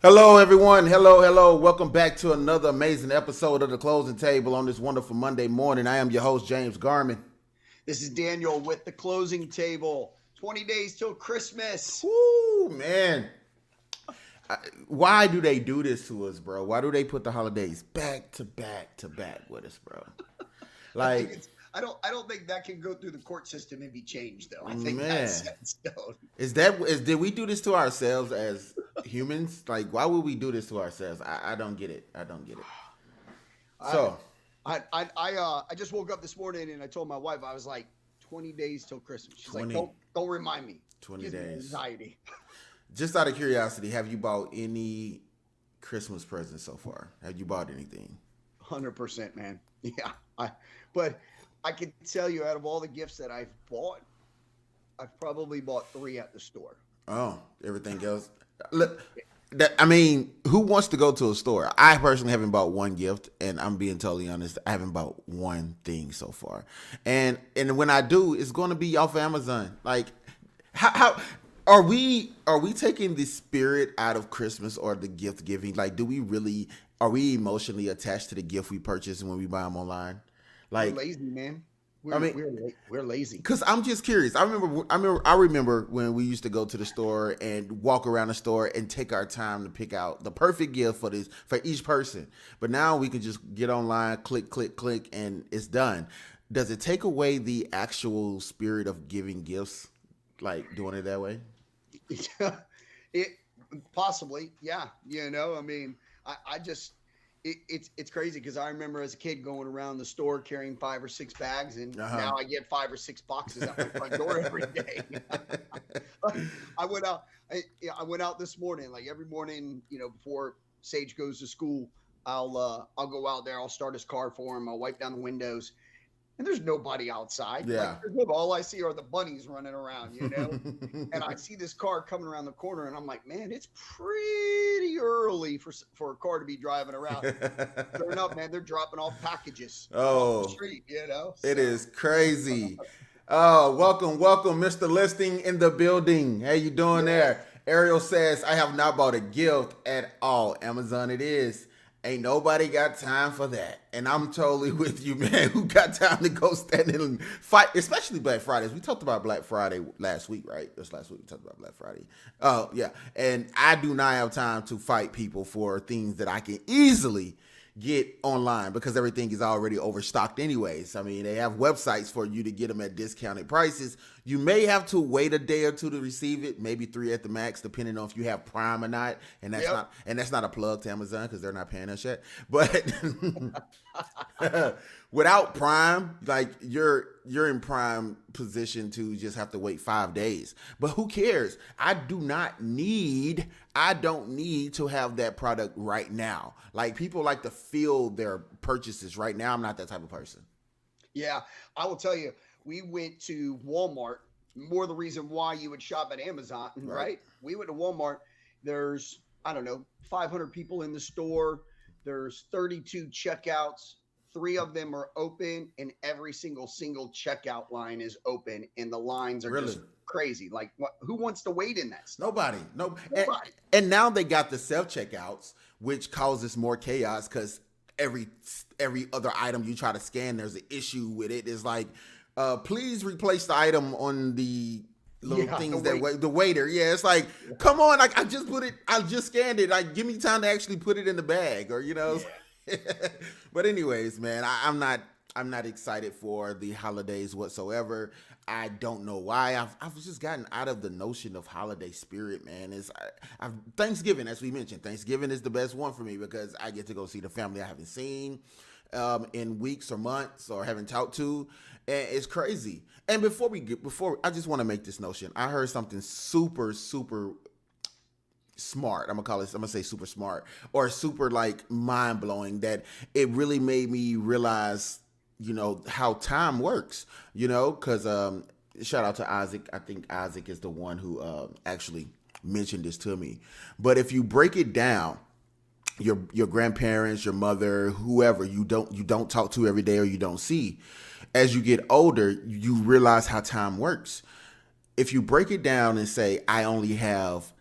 Hello, everyone. Hello. Welcome back to another amazing episode of The Closing Table on this wonderful Monday morning. I am your host, James Garman. This is Daniel with the closing table. 20 days till Christmas. Woo, man. Why do they do this to us, bro? Why do they put the holidays back to back to back with us, bro? I think Like, I don't think that can go through the court system and be changed though. I think man, that's set in stone. did we do this to ourselves as humans? Like, why would we do this to ourselves? I don't get it. I don't get it. I So, I just woke up this morning and I told my wife I was like 20 days till Christmas. She's 20 like, don't remind me. 20 Gives me days. anxiety. Just out of curiosity, have you bought any Christmas presents so far? Have you bought anything? 100%, man. Yeah. But I can tell you out of all the gifts that I've bought, I've probably bought 3 at the store. Oh, everything else. Look, who wants to go to a store? I personally haven't bought one gift, and I'm being totally honest. I haven't bought one thing so far, and when I do, it's going to be off Amazon. Like, how are we taking the spirit out of Christmas or the gift giving? Like, are we emotionally attached to the gift we purchase when we buy them online? We're Like, lazy, man. I mean, We're lazy. because I'm just curious. I remember when we used to go to the store and walk around the store and take our time to pick out the perfect gift for each person. But now we can just get online, click, and it's done. Does it take away the actual spirit of giving gifts, like doing it that way? It possibly, yeah. I mean, I just it's crazy because I remember as a kid going around the store carrying 5 or 6 bags, and now I get 5 or 6 boxes at my front door every day. I went out. I went out this morning. Like every morning, before Sage goes to school, I'll go out there. I'll start his car for him. I'll wipe down the windows. And there's nobody outside. Yeah. Like, all I see are the bunnies running around, And I see this car coming around the corner, and I'm like, man, it's pretty early for a car to be driving around. Sure enough, man, they're dropping off packages off the street, It is crazy. Oh, welcome, Mr. Listing in the building. How you doing there? Ariel says, I have not bought a gift at all. Amazon it is. Ain't nobody got time for that. And I'm totally with you, man. Who got time to go stand and fight, especially Black Fridays. We talked about Black Friday last week, right? This last week we talked about Black Friday. Oh, yeah. And I do not have time to fight people for things that I can easily get online because everything is already overstocked anyways. I mean, they have websites for you to get them at discounted prices. You may have to wait a day or two to receive it, maybe 3 at the max, depending on if you have Prime or not. And that's not a plug to Amazon because they're not paying us yet. But without Prime, like you're in prime position to just have to wait 5 days. But who cares? I don't need to have that product right now. Like people like to feel their purchases right now. I'm not that type of person. Yeah, I will tell you, we went to Walmart. More the reason why you would shop at Amazon, right? We went to Walmart. There's, I don't know, 500 people in the store. There's 32 checkouts. 3 of them are open, and every single checkout line is open, and the lines are just crazy. Like, who wants to wait in that stuff? Nobody. And now they got the self checkouts, which causes more chaos because every other item you try to scan, there's an issue with it. It's like, please replace the item on the little things the waiter. Yeah, it's like, come on, like I just scanned it. Like, give me time to actually put it in the bag, or Yeah. But anyways, man, I'm not excited for the holidays whatsoever. I don't know why. I've just gotten out of the notion of holiday spirit, man. Thanksgiving, as we mentioned, Thanksgiving is the best one for me because I get to go see the family I haven't seen in weeks or months or haven't talked to, and it's crazy. And before I just want to make this notion. I heard something super smart. I'm gonna say super smart or super like mind blowing that it really made me realize, how time works, because shout out to Isaac. I think Isaac is the one who actually mentioned this to me. But if you break it down, your grandparents, your mother, whoever you don't talk to every day or you don't see, as you get older, you realize how time works. If you break it down and say, I only have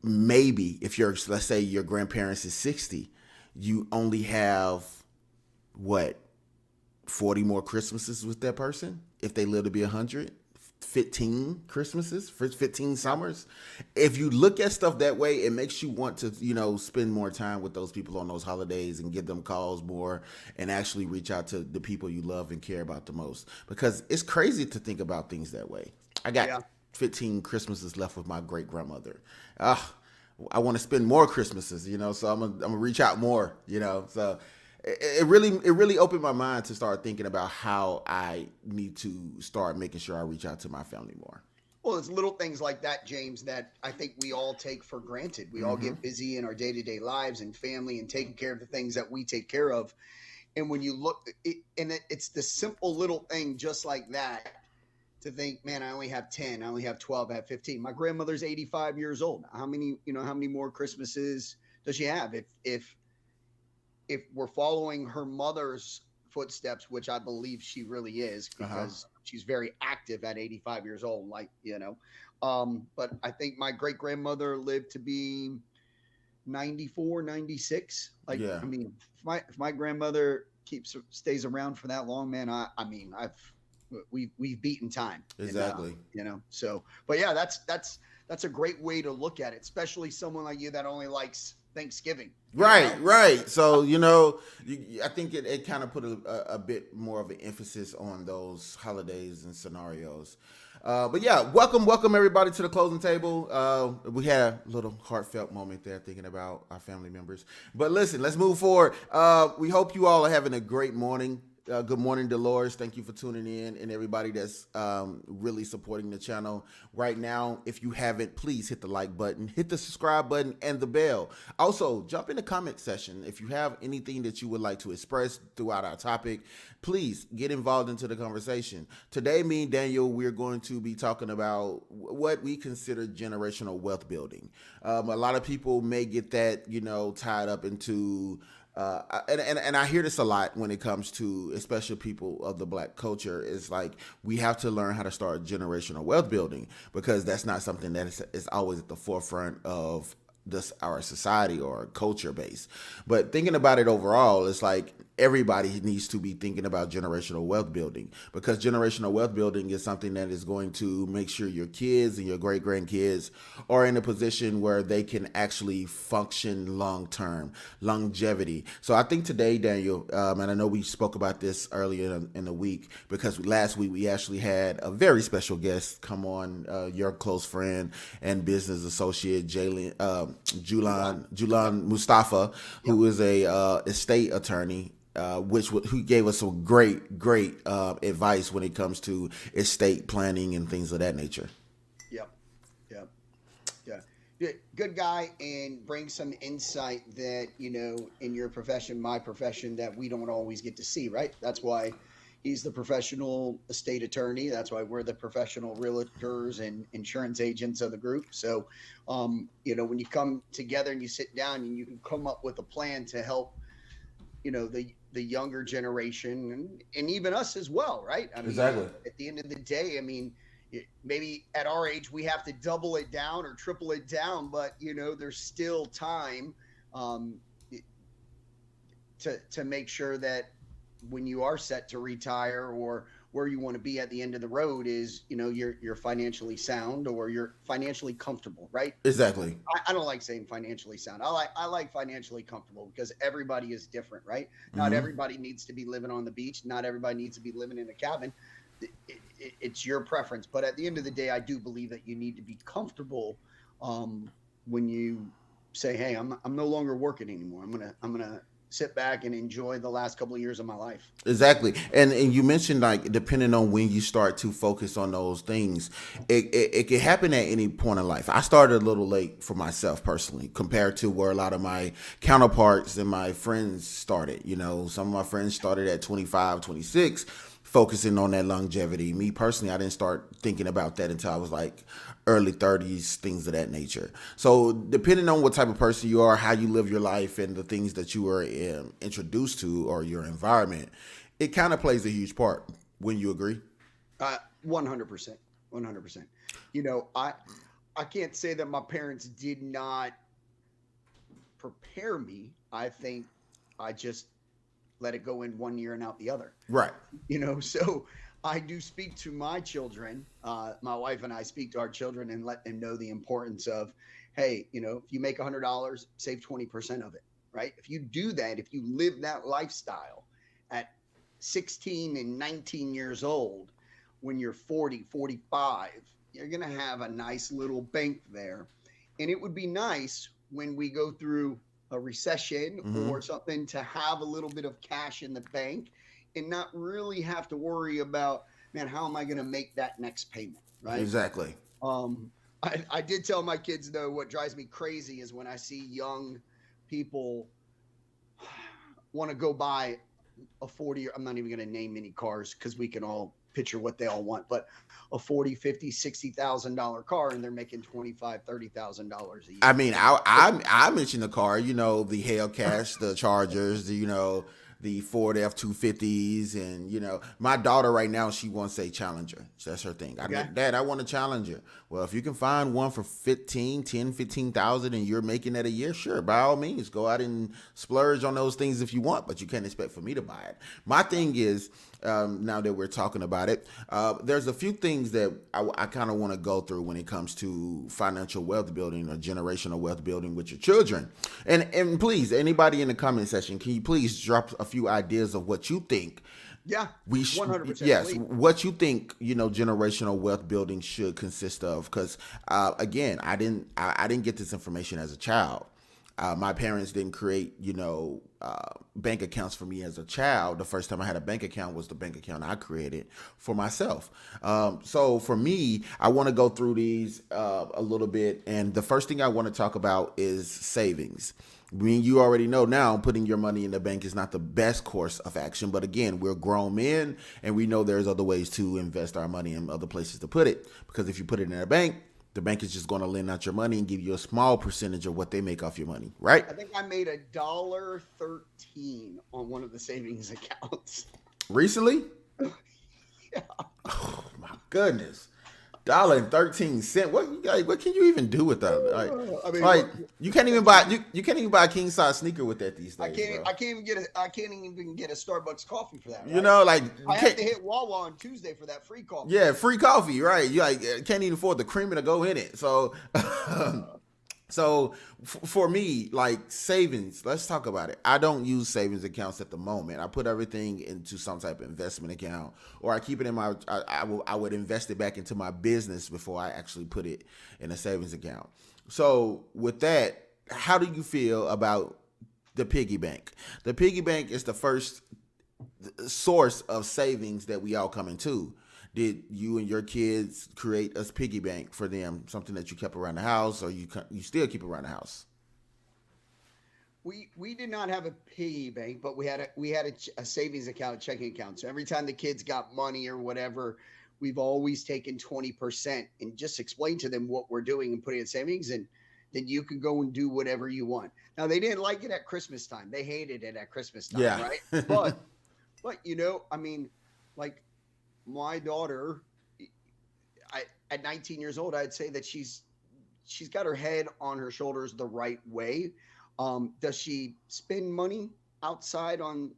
maybe if let's say your grandparents is 60, you only have what, 40 more Christmases with that person if they live to be 100. 15 Christmases, 15 summers. If you look at stuff that way, it makes you want to, spend more time with those people on those holidays and give them calls more and actually reach out to the people you love and care about the most. Because it's crazy to think about things that way. I got 15 Christmases left with my great grandmother. I want to spend more Christmases, so I'm gonna reach out more, so it really opened my mind to start thinking about how I need to start making sure I reach out to my family more. Well, it's little things like that, James, that I think we all take for granted. We all get busy in our day-to-day lives and family and taking care of the things that we take care of. And when you look, it's the simple little thing just like that to think, man, I only have 10, I only have 12, I have 15. My grandmother's 85 years old. How many more Christmases does she have? If we're following her mother's footsteps, which I believe she really is, because she's very active at 85 years old, but I think my great grandmother lived to be 94, 96. I mean, if my grandmother stays around for that long, man, we've beaten time. Exactly. So, but yeah, that's a great way to look at it, especially someone like you that only likes Thanksgiving. Right. So, I think it kind of put a bit more of an emphasis on those holidays and scenarios. But yeah, welcome everybody to the closing table. We had a little heartfelt moment there thinking about our family members. But listen, let's move forward. We hope you all are having a great morning. Good morning, Dolores. Thank you for tuning in, and everybody that's really supporting the channel right now. If you haven't, please hit the like button, hit the subscribe button, and the bell. Also, jump in the comment section. If you have anything that you would like to express throughout our topic, please get involved into the conversation. Today, me and Daniel, we're going to be talking about what we consider generational wealth building. A lot of people may get that, tied up into and I hear this a lot when it comes to especially people of the Black culture. Is like we have to learn how to start generational wealth building, because that's not something that is always at the forefront of our society or culture base. But thinking about it overall, it's like everybody needs to be thinking about generational wealth building, because generational wealth building is something that is going to make sure your kids and your great grandkids are in a position where they can actually function long term, longevity. So I think today, Daniel, and I know we spoke about this earlier in the week, because last week we actually had a very special guest come on, your close friend and business associate, Julan Mustafa, who is a estate attorney, who gave us some great advice when it comes to estate planning and things of that nature. Yeah. Good guy, and brings some insight that, in your profession, my profession, that we don't always get to see, right? That's why he's the professional estate attorney. That's why we're the professional realtors and insurance agents of the group. So, when you come together and you sit down and you can come up with a plan to help, the younger generation and even us as well, right? Exactly. At the end of the day, maybe at our age we have to double it down or triple it down, but there's still time to make sure that when you are set to retire, or where you want to be at the end of the road, is you're financially sound, or you're financially comfortable, right? Exactly. I don't like saying financially sound. I like financially comfortable, because everybody is different, right? Not everybody needs to be living on the beach. Not everybody needs to be living in a cabin. It's your preference, but at the end of the day, I do believe that you need to be comfortable when you say, "Hey, I'm no longer working anymore. I'm gonna sit back and enjoy the last couple of years of my life." Exactly. And you mentioned, like, depending on when you start to focus on those things, it can happen at any point in life. I started a little late for myself personally, compared to where a lot of my counterparts and my friends started. Some of my friends started at 25, 26, focusing on that longevity. Me personally, I didn't start thinking about that until I was like early 30s, things of that nature. So depending on what type of person you are, how you live your life, and the things that you were introduced to, or your environment, it kind of plays a huge part. Wouldn't you agree? 100%. 100%. I can't say that my parents did not prepare me. I think I just let it go in one ear and out the other. Right. So I do speak to my children. My wife and I speak to our children and let them know the importance of, hey, if you make $100, save 20% of it, right? If you do that, if you live that lifestyle at 16 and 19 years old, when you're 40, 45, you're going to have a nice little bank there. And it would be nice when we go through a recession or something to have a little bit of cash in the bank and not really have to worry about, man, how am I going to make that next payment, right? Exactly. I did tell my kids, though, what drives me crazy is when I see young people want to go buy a 40, I'm not even going to name any cars because we can all picture what they all want, but a 40, 50, $60,000 car, and they're making $25,000, $30,000 a year. I mean, I mentioned the car, the Hellcats, the Chargers, the Ford F-250s, and my daughter right now, she wants a Challenger. That's her thing. Okay. Dad, I want a Challenger. Well, if you can find one for 15,000 and you're making that a year, sure, by all means, go out and splurge on those things if you want, but you can't expect for me to buy it. My thing is, now that we're talking about it, there's a few things that I kind of want to go through when it comes to financial wealth building or generational wealth building with your children. And please, anybody in the comment section, can you please drop a few ideas of what you think? Yeah, we 100%. Yes, please. what you think generational wealth building should consist of? Because again, I didn't get this information as a child. My parents didn't create bank accounts for me as a child. The first time I had a bank account was the bank account I created for myself. So for me, I want to go through these a little bit, and the first thing I want to talk about is savings. I mean, you already know now putting your money in the bank is not the best course of action. But again, we're grown men and we know there's other ways to invest our money and other places to put it. Because if you put it in a bank, the bank is just going to lend out your money and give you a small percentage of what they make off your money, right? I think I made $1.13 on one of the savings accounts. Recently? Yeah. Oh my goodness. $1.13. What can you even do with that? You can't even buy a king size sneaker with that these days. I can't even get a Starbucks coffee for that. Right? I have to hit Wawa on Tuesday for that free coffee. Yeah, free coffee, right? You can't even afford the creamer to go in it. So So for me, savings, let's talk about it. I don't use savings accounts at the moment. I put everything into some type of investment account, or I keep it in my, I would invest it back into my business before I actually put it in a savings account. So with that, how do you feel about the piggy bank? The piggy bank is the first source of savings that we all come into. Did you and your kids create a piggy bank for them, something that you kept around the house, or you still keep around the house? We did not have a piggy bank, but we had a savings account, a checking account. So every time the kids got money or whatever, we've always taken 20% and just explained to them what we're doing and putting in savings, and then you can go and do whatever you want. Now, they didn't like it at Christmas time. They hated it at Christmas time, yeah. Right? But my daughter, at 19 years old, I'd say that she's got her head on her shoulders the right way. Does she spend money outside on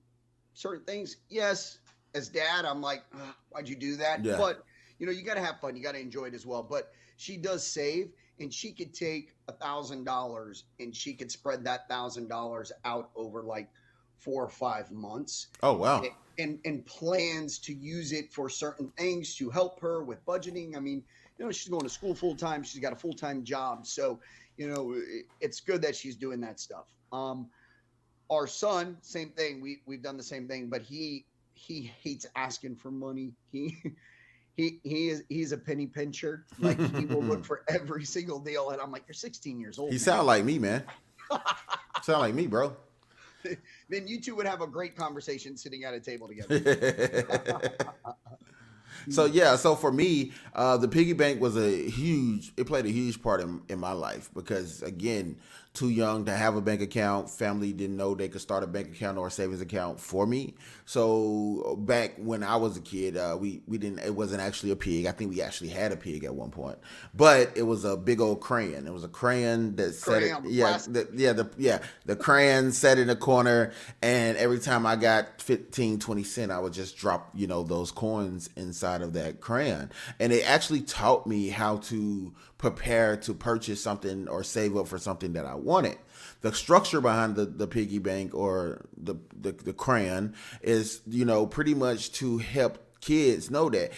certain things? Yes. As dad, I'm like, why'd you do that? Yeah. But you got to have fun. You got to enjoy it as well. But she does save, and she could take $1,000 and she could spread that $1,000 out over 4 or 5 months. Oh, wow. And plans to use it for certain things to help her with budgeting. I mean, she's going to school full time. She's got a full-time job. So, it's good that she's doing that stuff. Our son, same thing. We've done the same thing, but he hates asking for money. He's a penny pincher. He will look for every single deal. And I'm like, you're 16 years old. He sound like me, man. Sound like me, bro. Then you two would have a great conversation sitting at a table together. So yeah, so for me, the piggy bank was it played a huge part in my life because again, too young to have a bank account, family didn't know they could start a bank account or a savings account for me. So back when I was a kid, we didn't, it wasn't actually a pig. I think we actually had a pig at one point, but it was a big old crayon. It was a crayon that set it, Crayon yeah, plastic. the crayon set in the corner, and every time I got 15, 20 cents, I would just drop, those coins inside of that crayon. And it actually taught me how to prepare to purchase something or save up for something that I wanted. The structure behind the piggy bank or the crayon is, pretty much to help kids know that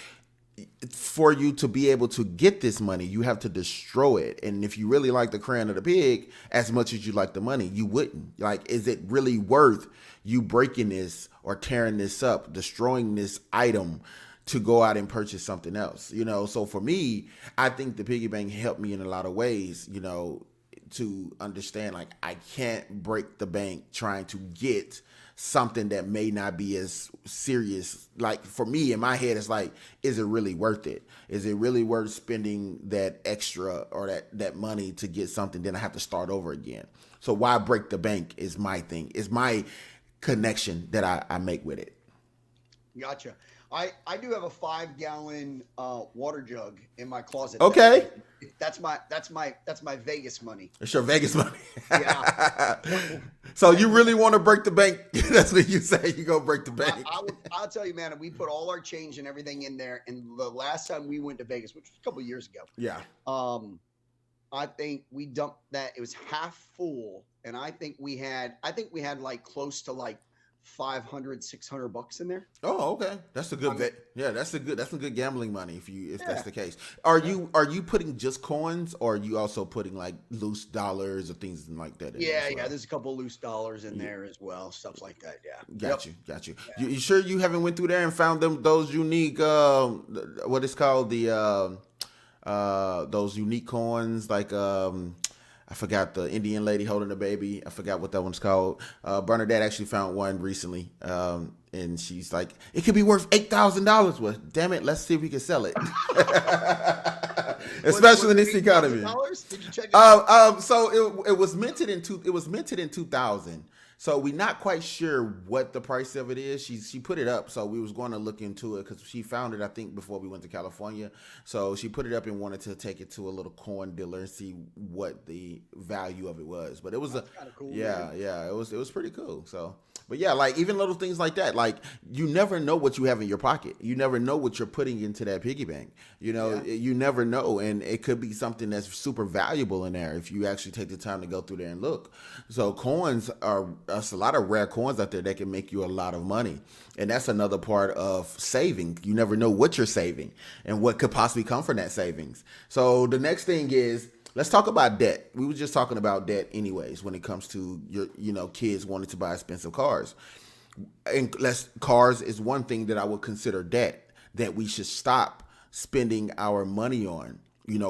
for you to be able to get this money, you have to destroy it. And if you really like the crayon of the pig as much as you like the money, you wouldn't. Like, is it really worth you breaking this or tearing this up, destroying this item to go out and purchase something else? So for me, I think the piggy bank helped me in a lot of ways, to understand like I can't break the bank trying to get something that may not be as serious. Like for me in my head, it's like, is it really worth it? Is it really worth spending that extra or that money to get something? Then I have to start over again. So why break the bank is my thing. Is my connection that I make with it. Gotcha. I do have a 5 gallon water jug in my closet. Okay. That's my Vegas money. It's your Vegas money. Yeah. So you really want to break the bank? That's what you say. You go break the bank. I'll tell you, man. We put all our change and everything in there. And the last time we went to Vegas, which was a couple of years ago, Yeah. I think we dumped that. It was half full, and I think we had like close to like 500, $600 in there. Oh, okay. That's a good bet. Yeah, that's some good gambling money if that's Yeah. the case. Are you putting just coins or are you also putting like loose dollars or things like that in there Yeah, as yeah. well? There's a couple loose dollars in there as well, stuff like that. Yeah. Yep. Got you. Yeah. You sure you haven't went through there and found those unique what is called those unique coins like I forgot the Indian lady holding the baby. I forgot what that one's called. Bernadette actually found one recently, and she's like, "It could be worth $8,000." Well, damn it, let's see if we can sell it. Especially in this economy. Did you check it out? So it was minted in 2000. So we're not quite sure what the price of it is. She put it up, so we was going to look into it because she found it, I think, before we went to California. So she put it up and wanted to take it to a little coin dealer and see what the value of it was. But it was That's kind of cool. yeah, Man. yeah, it was pretty cool. So, but yeah, like even little things like that, like you never know what you have in your pocket. You never know what you're putting into that piggy bank. Yeah. You never know, and it could be something that's super valuable in there if you actually take the time to go through there and look. So coins are there's a lot of rare coins out there that can make you a lot of money, and that's another part of saving. You never know what you're saving and what could possibly come from that savings. So the next thing is, let's talk about debt. We were just talking about debt anyways when it comes to your kids wanting to buy expensive cars. And cars is one thing that I would consider debt that we should stop spending our money on,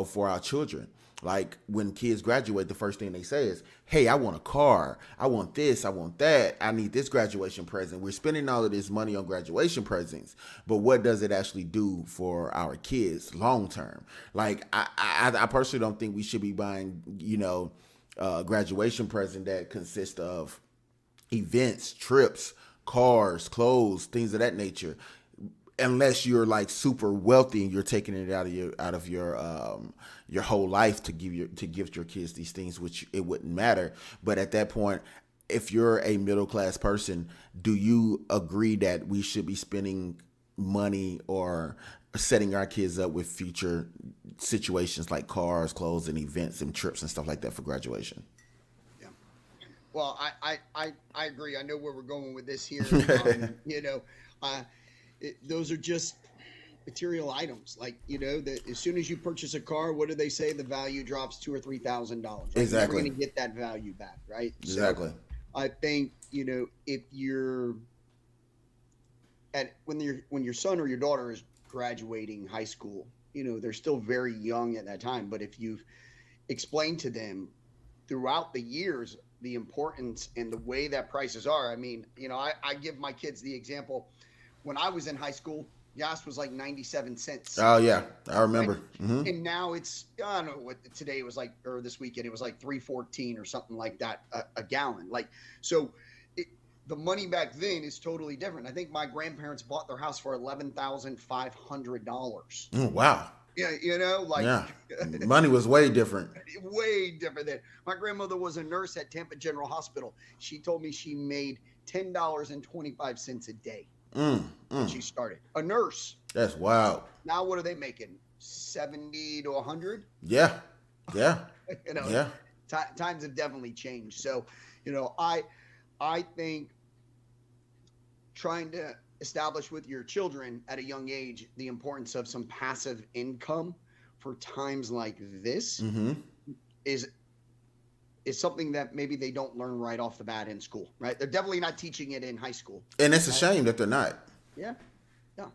for our children. Like when kids graduate, the first thing they say is, "Hey, I want a car. I want this. I want that. I need this graduation present." We're spending all of this money on graduation presents, but what does it actually do for our kids long term? Like I personally don't think we should be buying, a graduation present that consists of events, trips, cars, clothes, things of that nature, unless you're like super wealthy and you're taking it out of your whole life to gift your kids these things, which it wouldn't matter. But at that point, if you're a middle class person, do you agree that we should be spending money or setting our kids up with future situations like cars, clothes, and events and trips and stuff like that for graduation? Yeah. Well, I agree. I know where we're going with this here. Those are just material items. Like, that as soon as you purchase a car, what do they say? The value drops $2,000 or $3,000. Right? Exactly. You're never going to get that value back, right? Exactly. So I think if you're when your son or your daughter is graduating high school, they're still very young at that time. But if you've explained to them throughout the years the importance and the way that prices are, I mean, I give my kids the example. When I was in high school, gas was like 97 cents. Oh yeah, I Right. remember. And now it's, I don't know what today it was like, or this weekend it was like 3.14 or something like that a gallon. Like, so it, the money back then is totally different. I think my grandparents bought their house for $11,500. Oh, wow. Yeah, you know, like Yeah, money was way different. way different than my grandmother was a nurse at Tampa General Hospital. She told me she made $10.25 a day Mm, when mm. she started. A nurse. That's wild. Now what are they making? 70 to 100? Yeah, yeah, You know, yeah. times have definitely changed. So, you know, I think trying to establish with your children at a young age the importance of some passive income for times like this Mm-hmm. is something that maybe they don't learn right off the bat in school, right? They're definitely not teaching it in high school. And it's a Right? shame that they're not. Yeah. Yeah.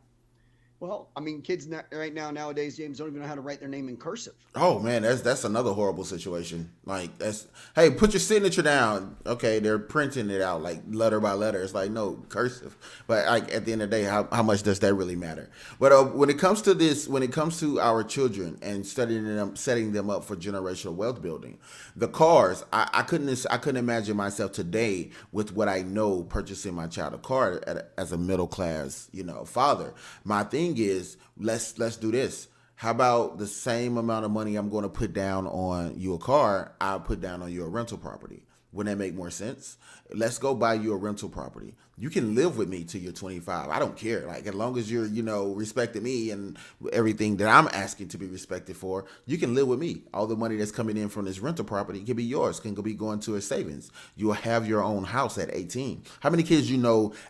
Well, I mean, kids right now nowadays, James, don't even know how to write their name in cursive. Oh man, that's another horrible situation. Like that's hey, put your signature down. Okay, they're printing it out like letter by letter. It's like no cursive. But like at the end of the day, how much does that really matter? But when it comes to this, when it comes to our children and studying them, setting them up for generational wealth building, the cars, I couldn't imagine myself today with what I know purchasing my child a car as a middle class, father. My thing is let's do this. How about the same amount of money I'm going to put down on your car, I'll put down on your rental property? Wouldn't that make more sense? Let's go buy you a rental property. You can live with me till you're 25. I don't care. Like, as long as you're, respecting me and everything that I'm asking to be respected for, you can live with me. All the money that's coming in from this rental property can be yours, can be going to a savings. You'll have your own house at 18. How many kids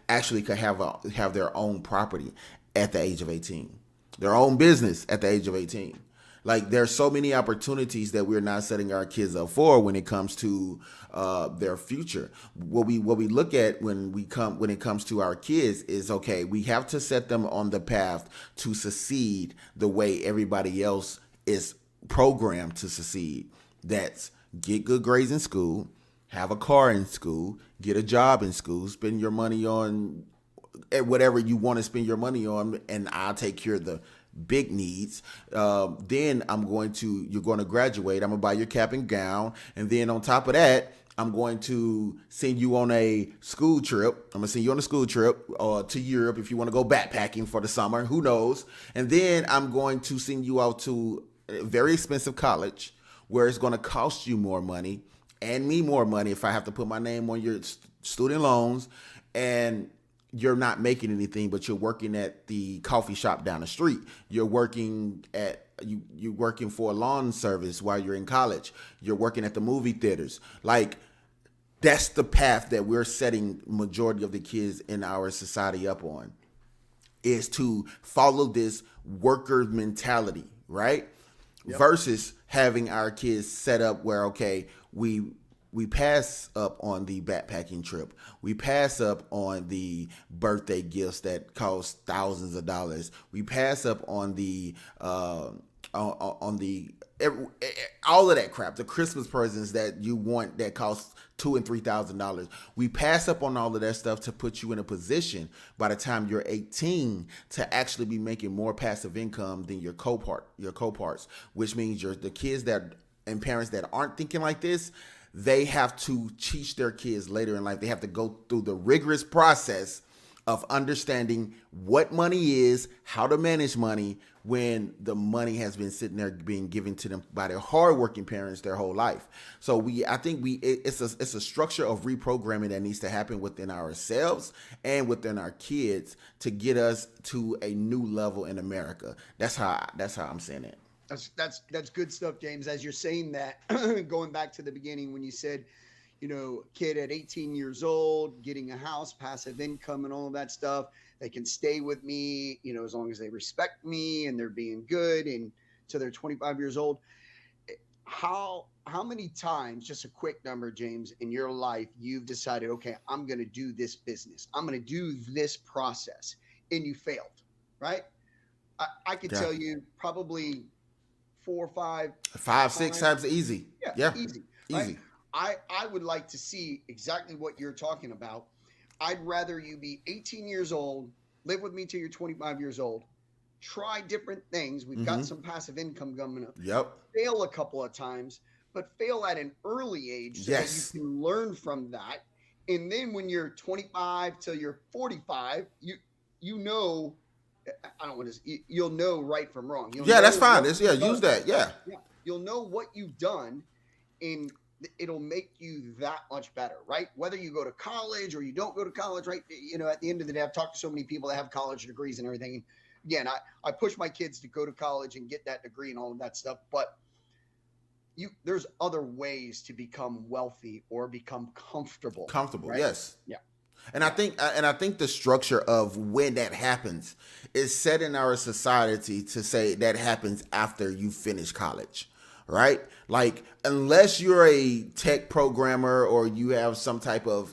actually could have their own property at the age of 18? Their own business at the age of 18. Like, there's so many opportunities that we're not setting our kids up for when it comes to their future. What we look at when it comes to our kids is, okay, we have to set them on the path to succeed the way everybody else is programmed to succeed. That's get good grades in school, have a car in school, get a job in school, spend your money on whatever you want to spend your money on, and I'll take care of the big needs. Then you're going to graduate. I'm going to buy your cap and gown. And then on top of that, I'm going to send you on a school trip. I'm going to send you on a school trip to Europe if you want to go backpacking for the summer. Who knows? And then I'm going to send you out to a very expensive college where it's going to cost you more money and me more money if I have to put my name on your student loans. And you're not making anything, but you're working at the coffee shop down the street. You're working you're working for a lawn service while you're in college. You're working at the movie theaters. Like, that's the path that we're setting majority of the kids in our society up on, is to follow this worker mentality, right? Yep. Versus having our kids set up where, okay, we pass up on the backpacking trip. We pass up on the birthday gifts that cost thousands of dollars. We pass up on the all of that crap, the Christmas presents that you want that cost $2,000 and $3,000. We pass up on all of that stuff to put you in a position by the time you're 18 to actually be making more passive income than your co-parts, which means the kids and parents that aren't thinking like this, they have to teach their kids later in life. They have to go through the rigorous process of understanding what money is, how to manage money when the money has been sitting there being given to them by their hardworking parents their whole life. So I think it's a structure of reprogramming that needs to happen within ourselves and within our kids to get us to a new level in America. That's how I'm saying it. That's good stuff, James. As you're saying that, going back to the beginning when you said, kid at 18 years old, getting a house, passive income and all of that stuff, they can stay with me, as long as they respect me and they're being good and till they're 25 years old. How many times, just a quick number, James, in your life, you've decided, okay, I'm going to do this business. I'm going to do this process, and you failed, right? I could tell you probably 4 or 5, 6 times easy. Yeah. Easy. Right? I would like to see exactly what you're talking about. I'd rather you be 18 years old live with me till you're 25 years old. Try different things. We've got some passive income coming up. Yep. Fail a couple of times, but fail at an early age so that you can learn from that. And then when you're 25 till you're 45, you know, I don't want to. You'll know right from wrong. You'll that's fine. Use that. Yeah. You'll know what you've done, and it'll make you that much better, right? Whether you go to college or you don't go to college, right? You know, at the end of the day, I've talked to so many people that have college degrees and everything. Again, I push my kids to go to college and get that degree and all of that stuff, but there's other ways to become wealthy or become comfortable. Right? Yes. Yeah. And I think the structure of when that happens is set in our society to say that happens after you finish college, right? Like, unless you're a tech programmer or you have some type of,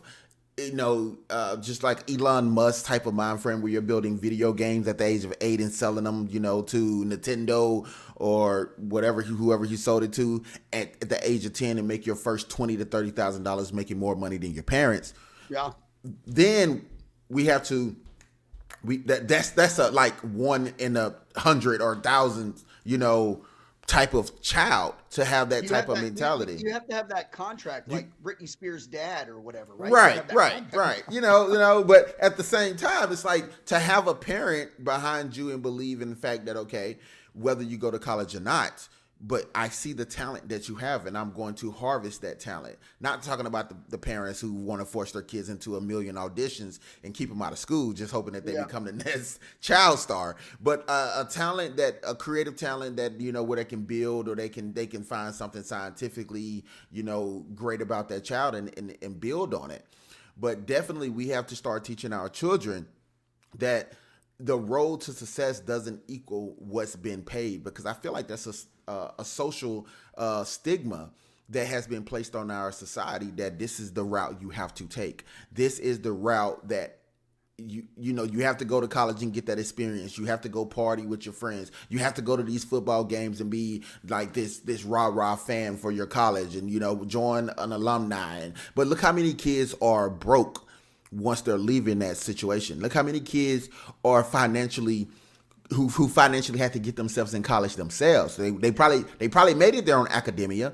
just like Elon Musk type of mind frame where you're building video games at the age of 8 and selling them, to Nintendo or whoever you sold it to at the age of 10 and make your first $20,000 to $30,000, making more money than your parents. Yeah. Then we have to that's a like 1 in 100 or 1,000, type of child to have that type of mentality. You have to have that contract, like Britney Spears' dad or whatever, right? Right. But at the same time, it's like to have a parent behind you and believe in the fact that, okay, whether you go to college or not, but I see the talent that you have and I'm going to harvest that talent. Not talking about the parents who want to force their kids into a million auditions and keep them out of school, just hoping that they become the next child star. But a creative talent that, where they can build or they can find something scientifically, great about that child and build on it. But definitely we have to start teaching our children that the road to success doesn't equal what's been paid, because I feel like that's a social stigma that has been placed on our society, that this is the route you have to take. This is the route that you have to go to college and get that experience. You have to go party with your friends. You have to go to these football games and be like this rah-rah fan for your college and, join an alumni. But look how many kids are broke once they're leaving that situation. Look how many kids are who financially had to get themselves in college themselves. They probably made it there on academia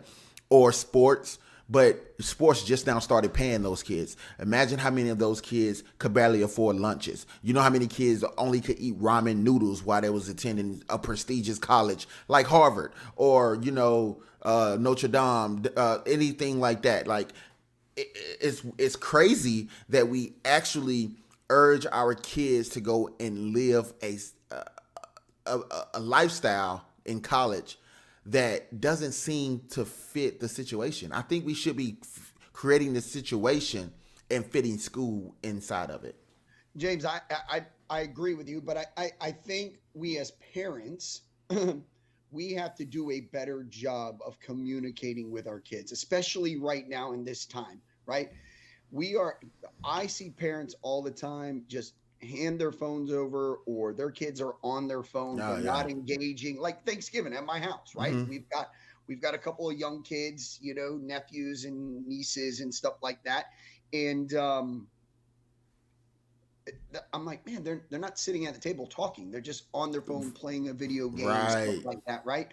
or sports, but sports just now started paying those kids. Imagine how many of those kids could barely afford lunches. You know how many kids only could eat ramen noodles while they was attending a prestigious college like Harvard or, Notre Dame, anything like that. Like, it's crazy that we actually urge our kids to go and live a lifestyle in college that doesn't seem to fit the situation. I think we should be creating the situation and fitting school inside of it. James, I agree with you, but I think we as parents we have to do a better job of communicating with our kids, especially right now in this time, right? I see parents all the time just hand their phones over, or their kids are on their phones, they're not engaging. Like Thanksgiving at my house, right? Mm-hmm. We've got a couple of young kids, nephews and nieces and stuff like that. And I'm like, man, they're not sitting at the table talking. They're just on their phone playing a video game, stuff like that, right?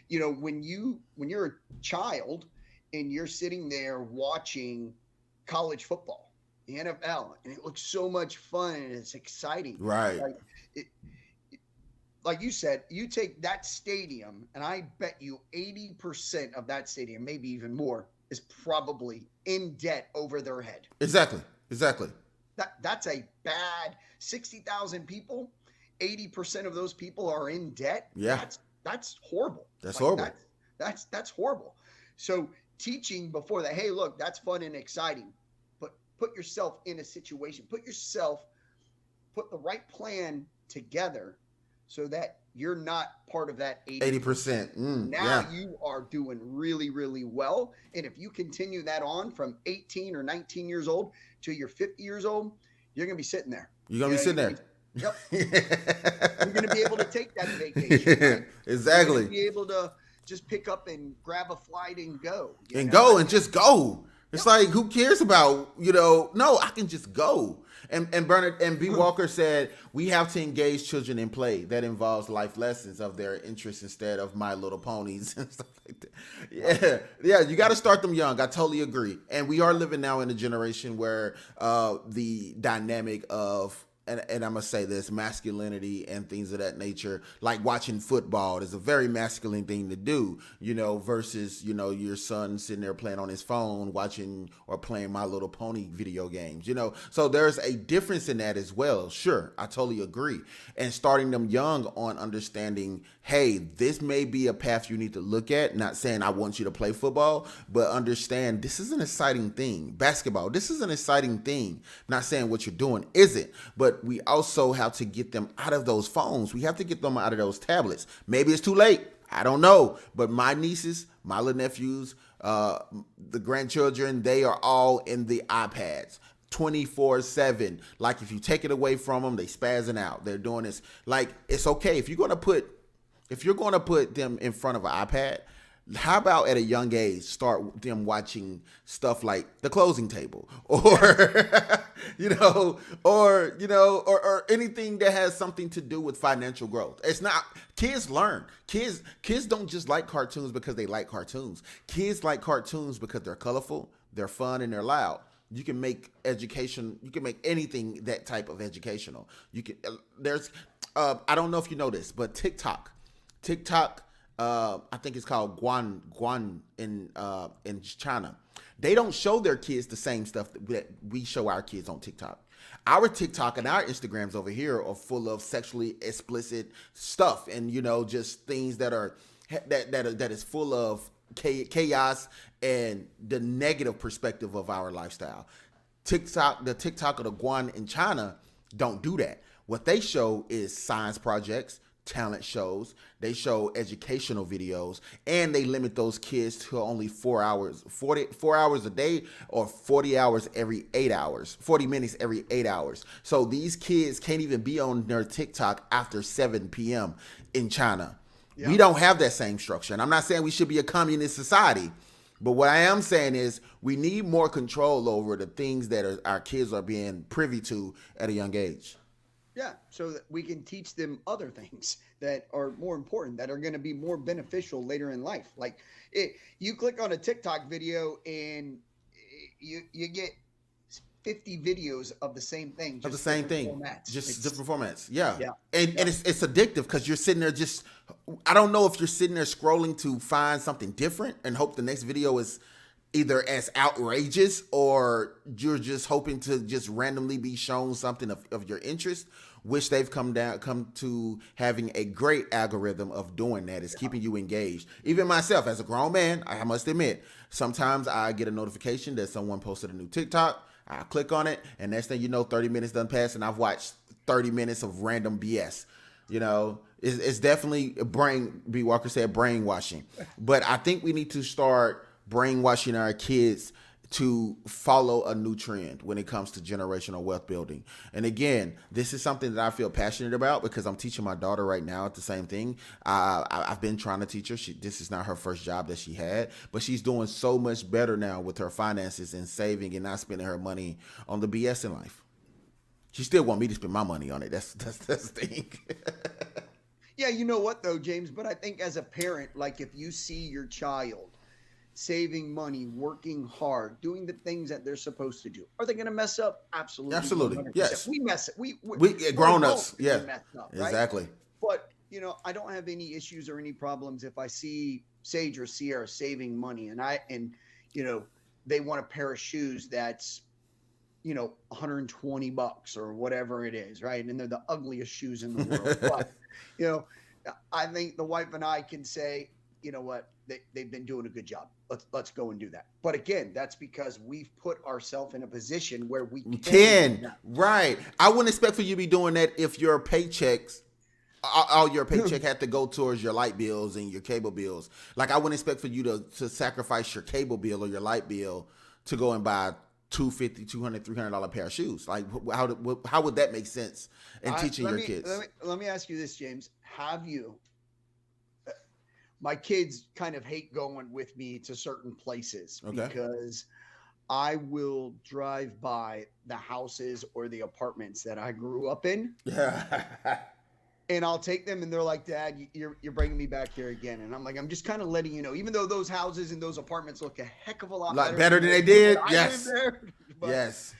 When you're a child and you're sitting there watching college football, the NFL, and it looks so much fun and it's exciting, right? Like you said, you take that stadium, and I bet you 80% of that stadium, maybe even more, is probably in debt over their head. Exactly. That's a bad 60,000 people. 80% of those people are in debt. Yeah, that's horrible. That's horrible. That's horrible. So teaching before that, hey, look, that's fun and exciting, but put yourself in a situation. Put the right plan together so that you're not part of that 80%. You are doing really, really well. And if you continue that on from 18 or 19 years old to you're 50 years old, you're going to be sitting there. You're going to be sitting there. Yep. You're going to be able to take that vacation. Right? Exactly. You're going to be able to just pick up and grab a flight and go. And just go. It's like, who cares about, no, I can just go. And Bernard and B. Walker said, we have to engage children in play that involves life lessons of their interests instead of My Little Ponies and stuff like that. Yeah, you got to start them young. I totally agree. And we are living now in a generation where the dynamic of, and I'm going to say this, masculinity and things of that nature, like watching football is a very masculine thing to do, versus, your son sitting there playing on his phone, watching or playing My Little Pony video games, So there's a difference in that as well. Sure, I totally agree. And starting them young on understanding, hey, this may be a path you need to look at. Not saying I want you to play football, but understand this is an exciting thing. Basketball, this is an exciting thing. Not saying what you're doing isn't, but we also have to get them out of those phones. We have to get them out of those tablets. Maybe it's too late. I don't know. But my nieces, my little nephews, the grandchildren, they are all in the iPads 24/7. Like, if you take it away from them, they spazzing out. They're doing this. Like, it's okay. If you're going to put them in front of an iPad, how about at a young age start them watching stuff like The Closing Table, or or anything that has something to do with financial growth. It's not, kids learn. Kids don't just like cartoons because they like cartoons. Kids like cartoons because they're colorful, they're fun, and they're loud. You can make anything that type of educational. You can I don't know if you know this, but TikTok, I think it's called Guan in China. They don't show their kids the same stuff that we show our kids on TikTok. Our TikTok and our Instagrams over here are full of sexually explicit stuff, and just things that is full of chaos and the negative perspective of our lifestyle. The TikTok of the Guan in China don't do that. What they show is science projects, talent shows. They show educational videos, and they limit those kids to only 4 hours, 4 hours a day, or 40 hours every 8 hours, 40 minutes every 8 hours. So these kids can't even be on their TikTok after 7 p.m. in China. Yeah. We don't have that same structure. And I'm not saying we should be a communist society, but what I am saying is we need more control over the things that our kids are being privy to at a young age. Yeah, so that we can teach them other things that are more important, that are going to be more beneficial later in life. Like, you click on a TikTok video and you get 50 videos of the same thing. Of the same thing. Different formats. Yeah. And it's addictive because you're sitting there I don't know if you're sitting there scrolling to find something different and hope the next video is either as outrageous, or you're just hoping to just randomly be shown something of your interest, which they've come to having a great algorithm of doing that. Is keeping you engaged. Even myself, as a grown man, I must admit, sometimes I get a notification that someone posted a new TikTok. I click on it, and next thing you know, 30 minutes done passed, and I've watched 30 minutes of random BS. It's definitely B. Walker said brainwashing. But I think we need to start brainwashing our kids to follow a new trend when it comes to generational wealth building. And again, this is something that I feel passionate about because I'm teaching my daughter right now at the same thing. I've been trying to teach her. This is not her first job that she had, but she's doing so much better now with her finances and saving and not spending her money on the BS in life. She still want me to spend my money on it. That's the thing. Yeah, you know what though, James? But I think as a parent, like, if you see your child saving money, working hard, doing the things that they're supposed to do, are they going to mess up? Absolutely. 100%. Yes. We mess it. We grown-ups. Yeah. Mess up, right? Exactly. But I don't have any issues or any problems if I see Sage or Sierra saving money, and they want a pair of shoes that's $120 or whatever it is, right? And they're the ugliest shoes in the world. But I think the wife and I can say, you know what, they've been doing a good job. Let's go and do that. But again, that's because we've put ourselves in a position where we can. Right. I wouldn't expect for you to be doing that if your paychecks, all your paycheck had to go towards your light bills and your cable bills. Like, I wouldn't expect for you to sacrifice your cable bill or your light bill to go and buy $250, $200, $300 pair of shoes. Like, how would that make sense in teaching your kids? Let me ask you this, James. Have you? My kids kind of hate going with me to certain places because I will drive by the houses or the apartments that I grew up in, Yeah. and I'll take them, and they're like, "Dad, you're bringing me back here again." And I'm like, "I'm just kind of letting you know, even though those houses and those apartments look a heck of a lot Like better better than they when did. I lived Yes. there, but Yes.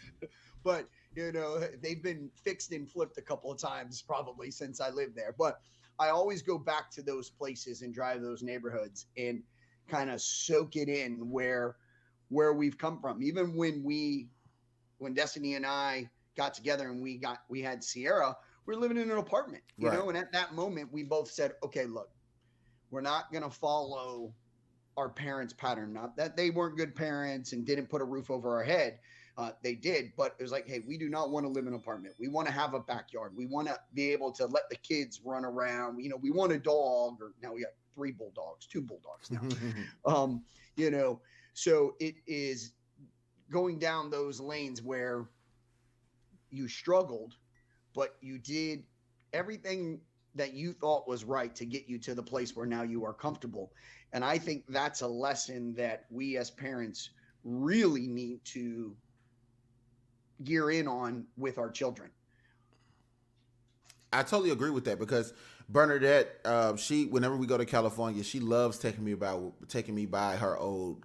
but they've been fixed and flipped a couple of times probably since I lived there. But I always go back to those places and drive those neighborhoods and kind of soak it in where we've come from. Even when Destiny and I got together and we had Sierra, we're living in an apartment, Right. and at that moment we both said, okay, look, we're not going to follow our parents' pattern. Not that they weren't good parents and didn't put a roof over our head. They did, but it was like, hey, we do not want to live in an apartment. We want to have a backyard. We want to be able to let the kids run around. We want a dog, or now we got two bulldogs now. um, you know, so it is going down those lanes where you struggled, but you did everything that you thought was right to get you to the place where now you are comfortable. And I think that's a lesson that we as parents really need to gear in on with our children. I totally agree with that because Bernadette, she whenever we go to California, she loves taking me by her old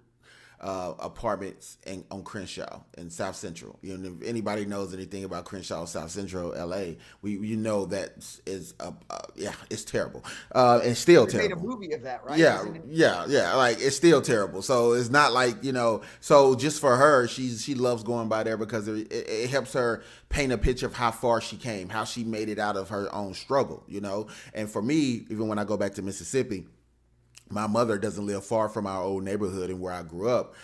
apartments on Crenshaw in South Central. If anybody knows anything about Crenshaw, South Central, LA, that is it's terrible. It's still They made a terrible. movie of that, right? Yeah, yeah. Like it's still terrible. So it's not like So just for her, she loves going by there because it helps her paint a picture of how far she came, how she made it out of her own struggle. And for me, even when I go back to Mississippi, my mother doesn't live far from our old neighborhood and where I grew up.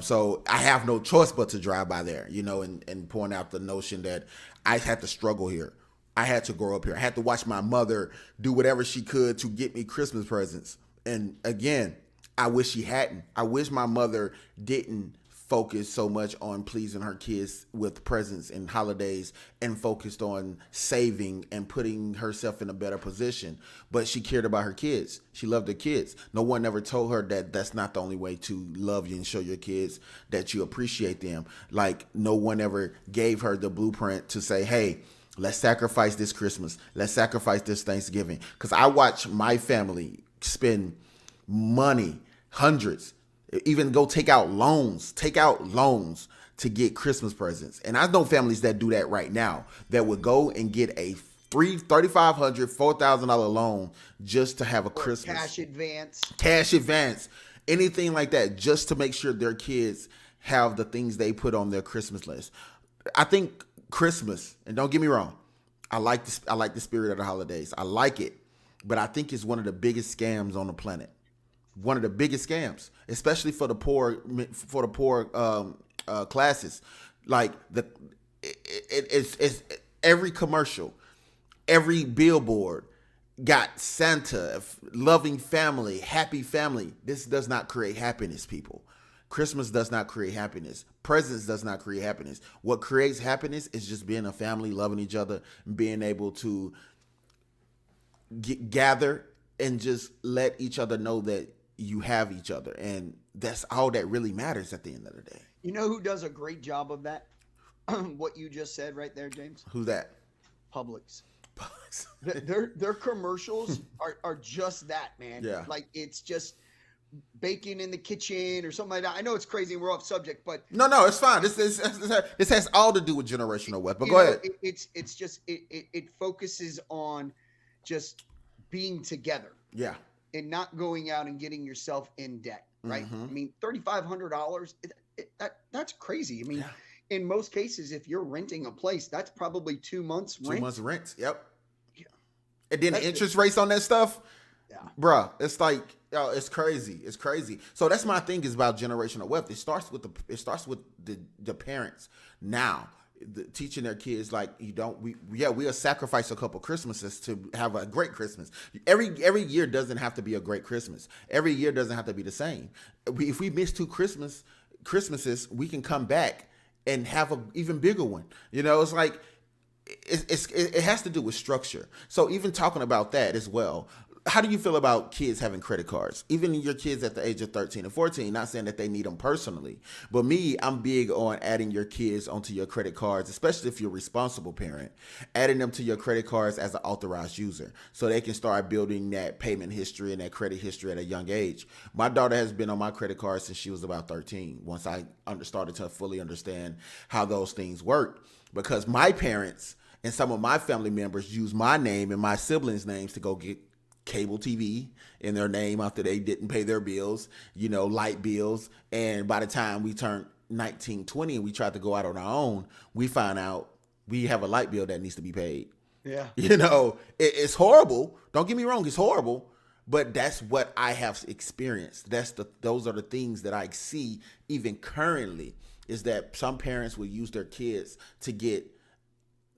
So I have no choice but to drive by there, and point out the notion that I had to struggle here. I had to grow up here. I had to watch my mother do whatever she could to get me Christmas presents. And again, I wish she hadn't. I wish my mother didn't focus so much on pleasing her kids with presents and holidays and focused on saving and putting herself in a better position. But she cared about her kids. She loved her kids. No one ever told her that that's not the only way to love you and show your kids that you appreciate them. Like no one ever gave her the blueprint to say, hey, let's sacrifice this Christmas. Let's sacrifice this Thanksgiving. Because I watch my family spend money, hundreds, even go take out loans to get Christmas presents. And I know families that do that right now that would go and get a $3,500, $4,000 loan just to have a Christmas. Cash advance. Anything like that just to make sure their kids have the things they put on their Christmas list. I think Christmas, and don't get me wrong, I like the spirit of the holidays. I like it, but I think it's one of the biggest scams on the planet. One of the biggest scams, especially for the poor classes. Like it's every commercial, every billboard got Santa, loving family, happy family. This does not create happiness, people. Christmas does not create happiness. Presents does not create happiness. What creates happiness is just being a family, loving each other, and being able to gather and just let each other know that you have each other. And that's all that really matters at the end of the day. You know who does a great job of that? What you just said right there, James? Who's that? Publix. Their commercials are just that, man. Yeah. Like it's just bacon in the kitchen or something like that. I know it's crazy and we're off subject, but no, it's fine. This has all to do with generational wealth. But go ahead. It's just it focuses on just being together. Yeah. And not going out and getting yourself in debt, right? Mm-hmm. I mean, $3,500, that's crazy. I mean, in most cases, if you're renting a place, that's probably 2 months rent. 2 months rent, yep. Yeah. And then the interest rates on that stuff, bruh, it's like, it's crazy. It's crazy. So that's my thing is about generational wealth. It starts with the parents now. Teaching their kids like we'll sacrifice a couple Christmases to have a great Christmas. Every year doesn't have to be a great Christmas. Every year doesn't have to be the same. If we miss 2 Christmases, we can come back and have an even bigger one. It's like it has to do with structure. So even talking about that as well, how do you feel about kids having credit cards? Even your kids at the age of 13 and 14, not saying that they need them personally, but me, I'm big on adding your kids onto your credit cards, especially if you're a responsible parent, adding them to your credit cards as an authorized user so they can start building that payment history and that credit history at a young age. My daughter has been on my credit card since she was about 13, once I started to fully understand how those things work, because my parents and some of my family members use my name and my siblings' names to go get cable TV in their name after they didn't pay their bills, light bills. And by the time we turned 19, 20 and we tried to go out on our own, we found out we have a light bill that needs to be paid. Yeah. It's horrible. Don't get me wrong, it's horrible. But that's what I have experienced. Those are the things that I see even currently, is that some parents will use their kids to get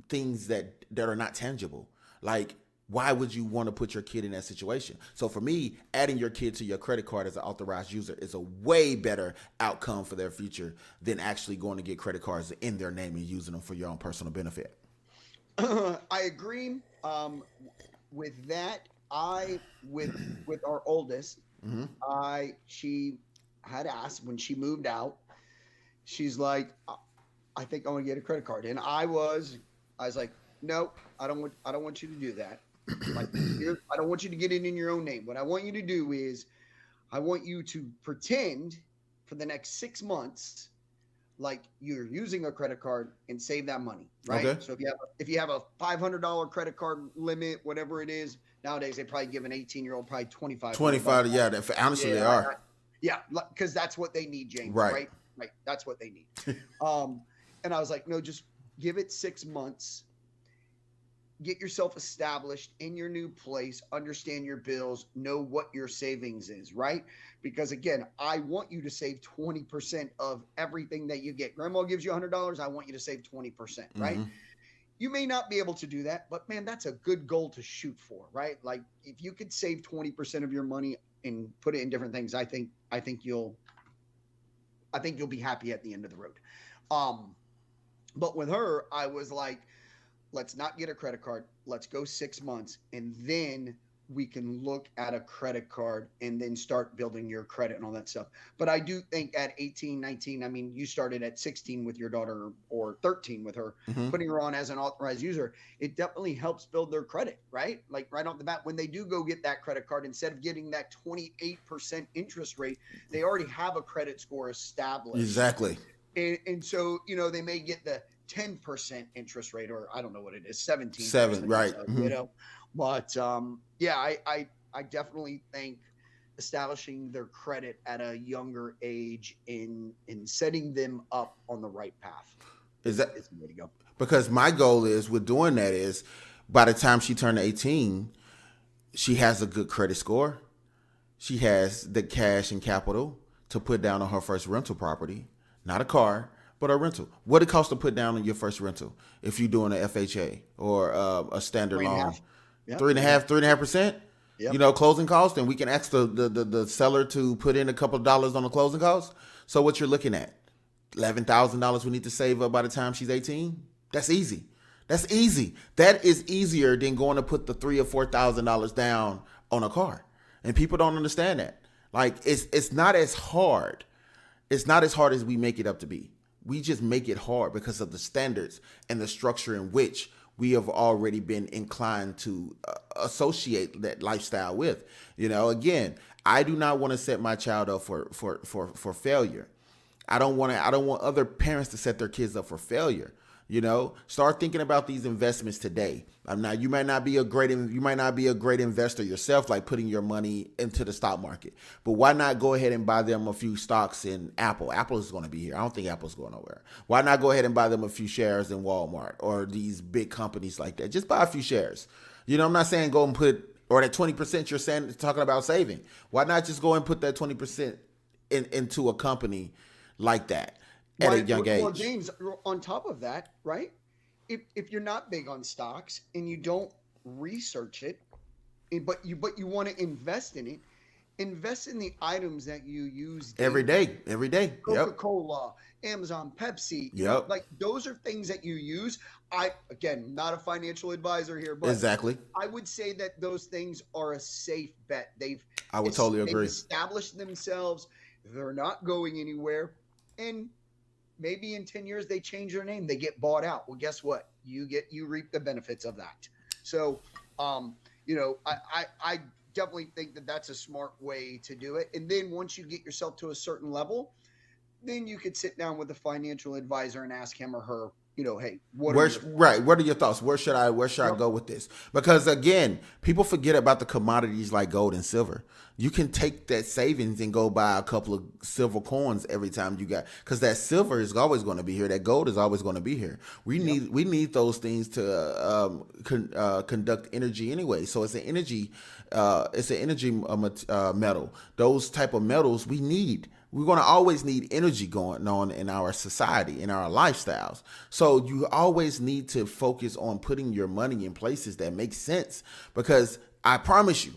things that are not tangible. Like, why would you want to put your kid in that situation? So for me, adding your kid to your credit card as an authorized user is a way better outcome for their future than actually going to get credit cards in their name and using them for your own personal benefit. I agree with that. With our oldest, she had asked when she moved out. She's like, I think I want to get a credit card, and I was like, no, I don't want you to do that. Like, I don't want you to get it in your own name. What I want you to do is, I want you to pretend for the next 6 months like you're using a credit card and save that money, right? Okay. So if you have a $500 credit card limit, whatever it is, nowadays they probably give an 18-year-old probably 25. 25, yeah. Honestly, they are. Yeah, because that's what they need, James. Right. That's what they need. And I was like, no, just give it 6 months. Get yourself established in your new place, understand your bills, know what your savings is, right? Because again, I want you to save 20% of everything that you get. Grandma gives you $100, I want you to save 20%, right? You may not be able to do that, but man, that's a good goal to shoot for, right? Like, if you could save 20% of your money and put it in different things, I think you'll be happy at the end of the road. But with her, I was like, let's not get a credit card. Let's go 6 months, and then we can look at a credit card and then start building your credit and all that stuff. But I do think at 18, 19, I mean, you started at 16 with your daughter or 13 with her, putting her on as an authorized user, it definitely helps build their credit, right? Like right off the bat, when they do go get that credit card, instead of getting that 28% interest rate, they already have a credit score established. Exactly. And so, they may get the 10% interest rate, or I don't know what it is, 17. 7, right. But yeah, I definitely think establishing their credit at a younger age in setting them up on the right path is the way to go. Because my goal is with doing that is, by the time she turned 18, she has a good credit score. She has the cash and capital to put down on her first rental property, not a car, but a rental. What it costs to put down on your first rental if you're doing an FHA or a standard loan? 3.5%. Yep. Closing costs, and we can ask the seller to put in a couple of dollars on the closing costs. So what you're looking at, $11,000 we need to save up by the time she's 18. That's easy. That is easier than going to put the $3,000 or $4,000 down on a car. And people don't understand that. Like, it's not as hard. It's not as hard as we make it up to be. We just make it hard because of the standards and the structure in which we have already been inclined to associate that lifestyle with. Again, I do not want to set my child up for failure. I don't want other parents to set their kids up for failure. Start thinking about these investments today. Now, you might not be a great investor yourself, like putting your money into the stock market. But why not go ahead and buy them a few stocks in Apple? Apple is going to be here. I don't think Apple's going nowhere. Why not go ahead and buy them a few shares in Walmart or these big companies like that? Just buy a few shares. I'm not saying go and put, or that 20% you're talking about saving. Why not just go and put that 20% into a company like that? At a young age. Well, James, on top of that, right? If you're not big on stocks and you don't research it, but you want to invest in it, invest in the items that you use Every daily. day, every day. Yep. Coca-Cola, Amazon, Pepsi, Yep. like those are things that you use. Again, not a financial advisor here, but Exactly. I would say that those things are a safe bet. I would totally They've agree. established themselves. They're not going anywhere. And maybe in 10 years they change their name, they get bought out. Well, guess what? You reap the benefits of that. So, I definitely think that that's a smart way to do it. And then once you get yourself to a certain level, then you could sit down with a financial advisor and ask him or her, hey, what are your Right? What are your thoughts? Where should I Yep. go with this? Because again, people forget about the commodities like gold and silver. You can take that savings and go buy a couple of silver coins every time you got, because that silver is always going to be here. That gold is always going to be here. Yep. We need those things to conduct energy anyway. So it's an energy metal. Those type of metals we need. We're going to always need energy going on in our society, in our lifestyles. So you always need to focus on putting your money in places that make sense, because I promise you,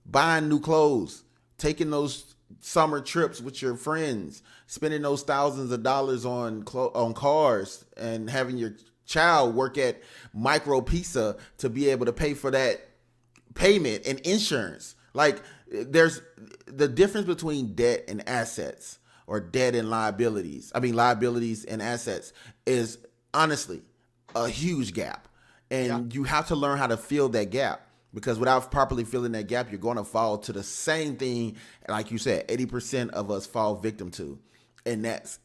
buying new clothes, taking those summer trips with your friends, spending those thousands of dollars on cars, and having your child work at Micro Pizza to be able to pay for that payment and insurance. Like, there's the difference between debt and assets, or debt and liabilities. I mean, liabilities and assets is honestly a huge gap. Yeah. And you have to learn how to fill that gap, because without properly filling that gap, you're going to fall to the same thing. Like you said, 80% of us fall victim to, and that's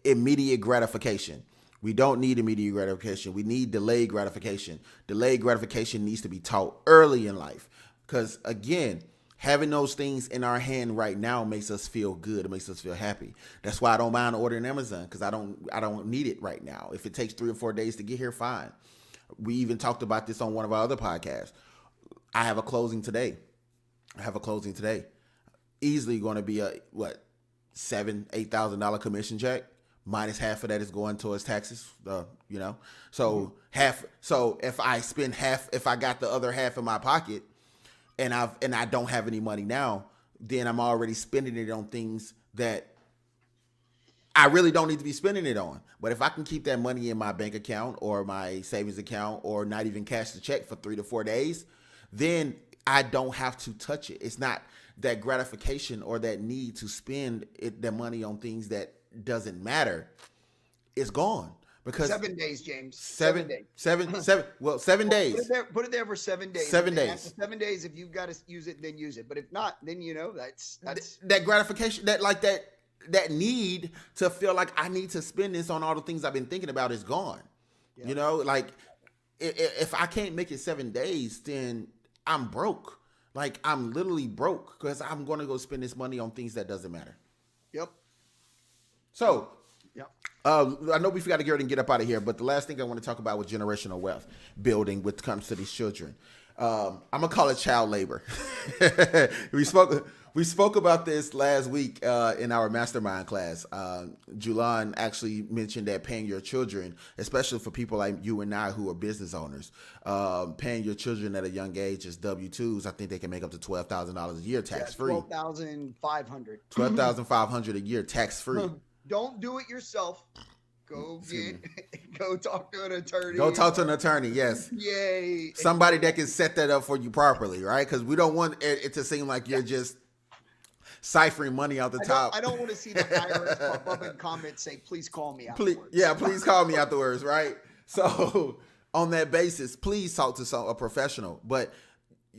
immediate gratification. We don't need immediate gratification. We need delayed gratification. Delayed gratification needs to be taught early in life, because again, having those things in our hand right now makes us feel good. It makes us feel happy. That's why I don't mind ordering Amazon, because I don't need it right now. If it takes 3 or 4 days to get here, fine. We even talked about this on one of our other podcasts. I have a closing today. Easily going to be a $7,000-8,000 commission check. Minus half of that is going towards taxes. So half. So if I spend half, if I got the other half in my pocket, and I don't have any money now, then I'm already spending it on things that I really don't need to be spending it on. But if I can keep that money in my bank account or my savings account, or not even cash the check for 3 to 4 days, then I don't have to touch it. It's not that gratification or that need to spend the money on things that doesn't matter. It's gone. Because 7 days, James. seven, 7 days. well, 7 days. Put it there for 7 days. 7 days. After 7 days, if you've got to use it, then use it. But if not, then that's That gratification, that need to feel like I need to spend this on all the things I've been thinking about is gone. Yeah. Like, if I can't make it 7 days, then I'm broke. Like, I'm literally broke, because I'm going to go spend this money on things that doesn't matter. Yep. So, Yep. I know we forgot to get ready and get up out of here, but the last thing I want to talk about was generational wealth building when it comes to these children. I'm gonna call it child labor. We spoke about this last week in our mastermind class. Julan actually mentioned that paying your children, especially for people like you and I who are business owners, paying your children at a young age as W-2s. I think they can make up to $12,000 a year tax free. 12,500. $12,500 a year tax free. Don't do it yourself. Go talk to an attorney. Go talk to an attorney. Yes. Yay. Somebody that can set that up for you properly, right? Because we don't want it to seem like you're just ciphering money out the top. I don't want to see the IRS pop up and comments say, "Please call me afterwards." Please call me afterwards, right? So on that basis, please talk to a professional. But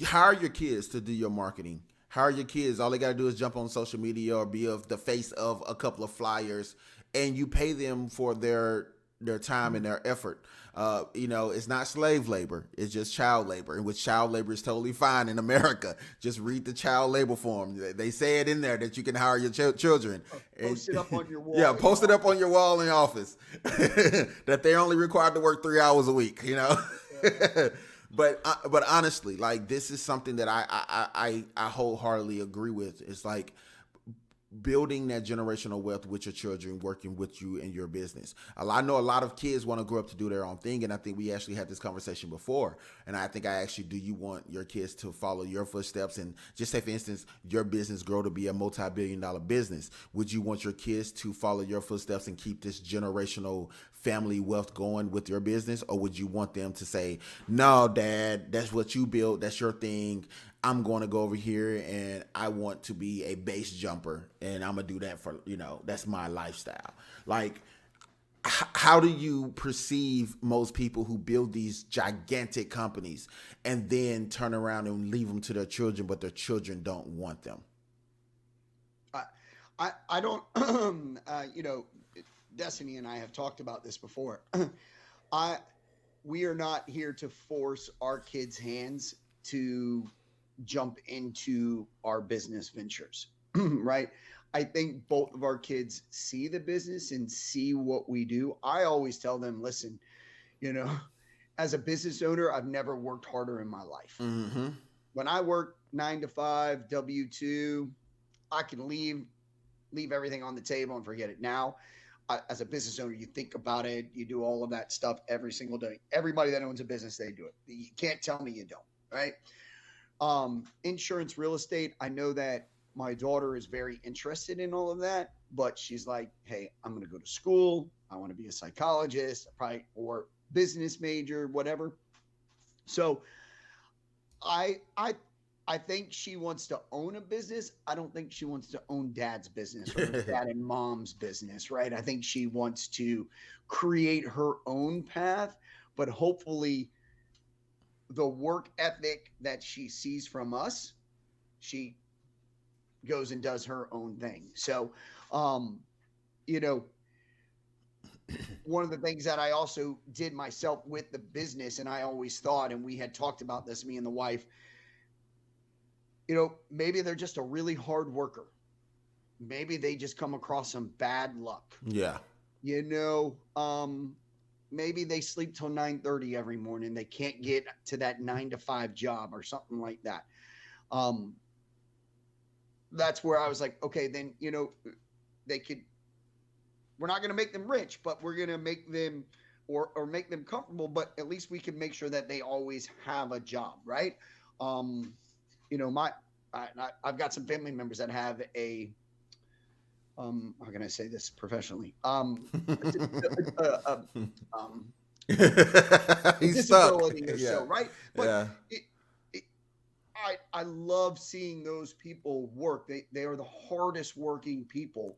hire your kids to do your marketing. Hire your kids. All they got to do is jump on social media or be the face of a couple of flyers, and you pay them for their time and their effort. It's not slave labor. It's just child labor, and which child labor is totally fine in America. Just read the child labor form. They say it in there that you can hire your children. Post it up on your wall. Yeah, post it up on your wall in your office. That they're only required to work 3 hours a week, Yeah. But honestly, like, this is something that I wholeheartedly agree with. It's like, building that generational wealth with your children working with you in your business. I know a lot of kids want to grow up to do their own thing, and I think we actually had this conversation before, and I think I asked you, do you want your kids to follow your footsteps? And just say, for instance, your business grow to be a multi-billion-dollar business. Would you want your kids to follow your footsteps and keep this generational family wealth going with your business? Or would you want them to say, no, Dad, that's what you built, that's your thing, I'm going to go over here and I want to be a base jumper and I'm going to do that for, that's my lifestyle. Like, how do you perceive most people who build these gigantic companies and then turn around and leave them to their children, but their children don't want them? I don't, Destiny and I have talked about this before. We are not here to force our kids' hands to jump into our business ventures, right? I think both of our kids see the business and see what we do. I always tell them, listen, as a business owner, I've never worked harder in my life. Mm-hmm. When I work 9 to 5, W-2, I can leave everything on the table and forget it. Now, as a business owner, you think about it, you do all of that stuff every single day. Everybody that owns a business, they do it. You can't tell me you don't, right? Insurance, real estate. I know that my daughter is very interested in all of that, but she's like, hey, I'm going to go to school. I want to be a psychologist, probably, or business major, whatever. So I think she wants to own a business. I don't think she wants to own Dad's business or Dad and Mom's business, right? I think she wants to create her own path, but hopefully the work ethic that she sees from us, she goes and does her own thing. So, one of the things that I also did myself with the business, and I always thought, and we had talked about this, me and the wife, maybe they're just a really hard worker. Maybe they just come across some bad luck. Yeah. Maybe they sleep till 9:30 every morning. They can't get to that 9 to 5 job or something like that. That's where I was like, okay, then, we're not going to make them rich, but we're going to make them or make them comfortable, but at least we can make sure that they always have a job. Right. I've got some family members that have a, how can I say this professionally? Disability or so, right? But I love seeing those people work. They are the hardest working people.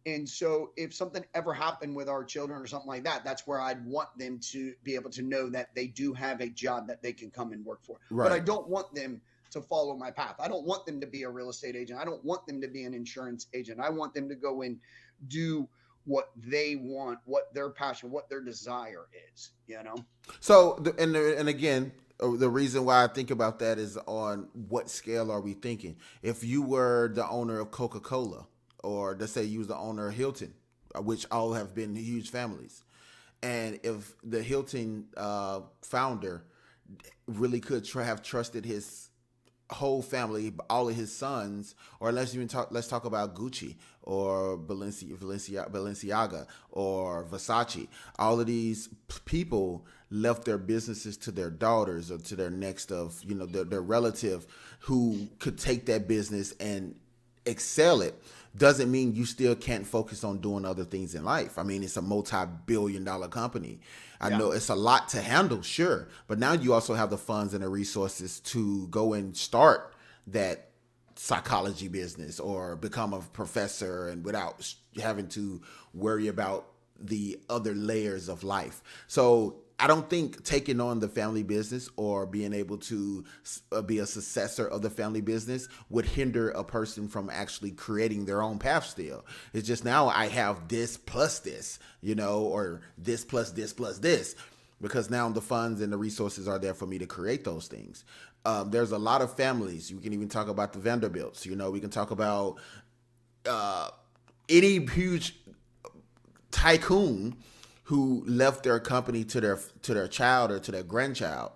And so if something ever happened with our children or something like that, that's where I'd want them to be able to know that they do have a job that they can come and work for. Right. But I don't want them to follow my path. I don't want them to be a real estate agent. I don't want them to be an insurance agent. I want them to go and do what they want, what their passion, what their desire is, So, and again, the reason why I think about that is on what scale are we thinking? If you were the owner of Coca-Cola, or let's say you was the owner of Hilton, which all have been huge families, and if the Hilton founder really could have trusted his whole family, all of his sons, or let's talk about Gucci or Balenciaga or Versace. All of these people left their businesses to their daughters or to their next of, their relative who could take that business and excel it. Doesn't mean you still can't focus on doing other things in life. I mean, it's a multi-billion-dollar company. I know it's a lot to handle, sure. But now you also have the funds and the resources to go and start that psychology business or become a professor and without having to worry about the other layers of life. So I don't think taking on the family business or being able to be a successor of the family business would hinder a person from actually creating their own path still. It's just now I have this plus this, or this plus this plus this, because now the funds and the resources are there for me to create those things. There's a lot of families. You can even talk about the Vanderbilts. We can talk about any huge tycoon who left their company to their child or to their grandchild,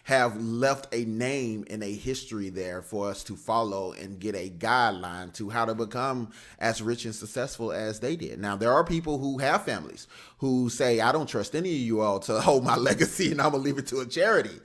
have left a name and a history there for us to follow and get a guideline to how to become as rich and successful as they did. Now, there are people who have families who say, I don't trust any of you all to hold my legacy and I'm going to leave it to a charity.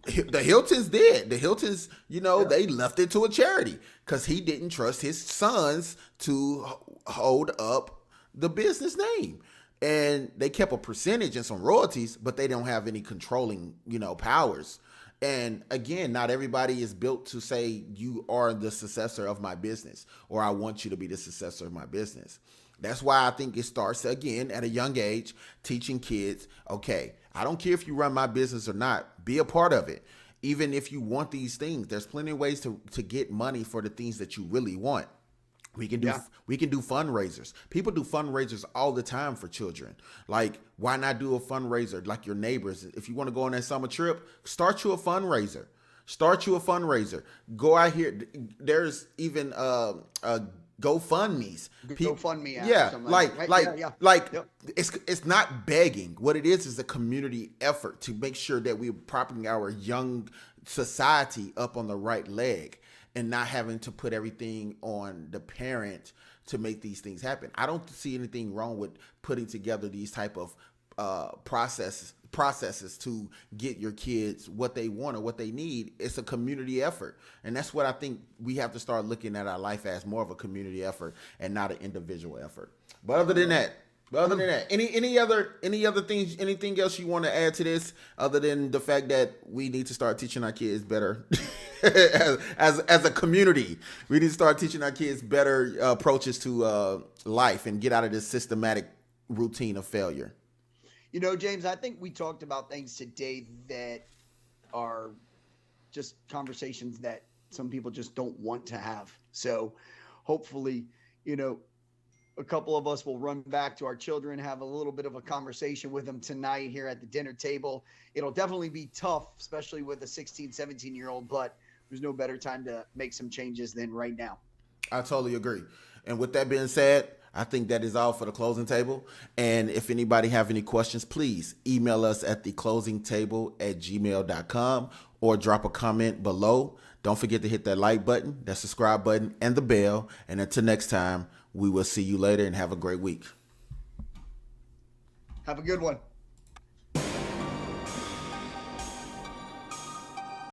The Hiltons did. The Hiltons, they left it to a charity because he didn't trust his sons to hold up the business name. And they kept a percentage and some royalties, but they don't have any controlling, powers. And again, not everybody is built to say you are the successor of my business, or I want you to be the successor of my business. That's why I think it starts again at a young age, teaching kids, okay, I don't care if you run my business or not, be a part of it. Even if you want these things, there's plenty of ways to get money for the things that you really want. We can do fundraisers. People do fundraisers all the time for children. Like, why not do a fundraiser like your neighbors? If you want to go on that summer trip, start you a fundraiser. Go out here. There's even GoFundMe's. GoFundMe app. Yeah, it's not begging. What it is a community effort to make sure that we're propping our young society up on the right leg and not having to put everything on the parent to make these things happen. I don't see anything wrong with putting together these type of processes to get your kids what they want or what they need. It's a community effort. And that's what I think we have to start looking at our life as, more of a community effort and not an individual effort. But other than that, any other things, anything else you want to add to this other than the fact that we need to start teaching our kids better as a community? We need to start teaching our kids better approaches to life and get out of this systematic routine of failure. James, I think we talked about things today that are just conversations that some people just don't want to have. So hopefully, a couple of us will run back to our children, have a little bit of a conversation with them tonight here at the dinner table. It'll definitely be tough, especially with a 16, 17-year-old, but there's no better time to make some changes than right now. I totally agree. And with that being said, I think that is all for the closing table. And if anybody have any questions, please email us at theclosingtable@gmail.com or drop a comment below. Don't forget to hit that like button, that subscribe button, and the bell. And until next time, we will see you later and have a great week. Have a good one.